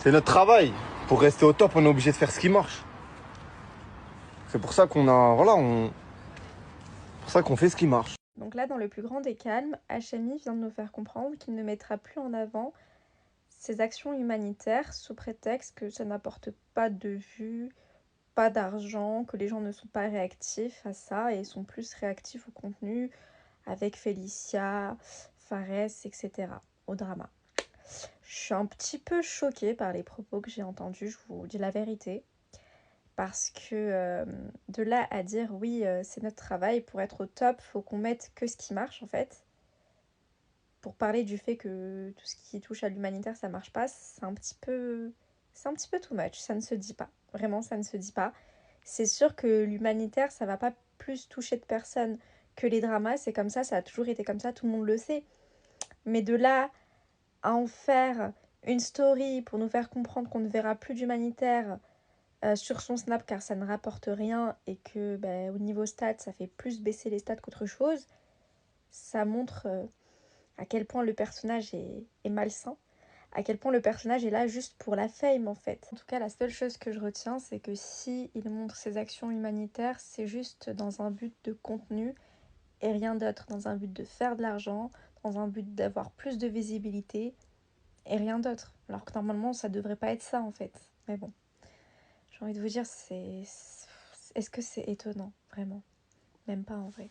C'est notre travail. Pour rester au top, on est obligé de faire ce qui marche. C'est pour ça qu'on a, voilà, pour ça qu'on fait ce qui marche. Donc là, dans le plus grand des calmes, HMI vient de nous faire comprendre qu'il ne mettra plus en avant ces actions humanitaires sous prétexte que ça n'apporte pas de vues, pas d'argent, que les gens ne sont pas réactifs à ça et sont plus réactifs au contenu avec Félicia, Fares, etc. au drama. Je suis un petit peu choquée par les propos que j'ai entendus, je vous dis la vérité. Parce que de là à dire oui, c'est notre travail, pour être au top, faut qu'on mette que ce qui marche en fait. Pour parler du fait que tout ce qui touche à l'humanitaire ça marche pas, c'est un petit peu too much, ça ne se dit pas. Vraiment, ça ne se dit pas. C'est sûr que l'humanitaire, ça va pas plus toucher de personnes que les dramas, c'est comme ça a toujours été comme ça, tout le monde le sait. Mais de là à en faire une story pour nous faire comprendre qu'on ne verra plus d'humanitaire sur son Snap car ça ne rapporte rien et que au niveau stats, ça fait plus baisser les stats qu'autre chose, ça montre à quel point le personnage est malsain, à quel point le personnage est là juste pour la fame en fait. En tout cas, la seule chose que je retiens, c'est que si il montre ses actions humanitaires, c'est juste dans un but de contenu et rien d'autre, dans un but de faire de l'argent, dans un but d'avoir plus de visibilité et rien d'autre. Alors que normalement, ça devrait pas être ça en fait. Mais bon, j'ai envie de vous dire, est-ce que c'est étonnant, vraiment? Même pas en vrai.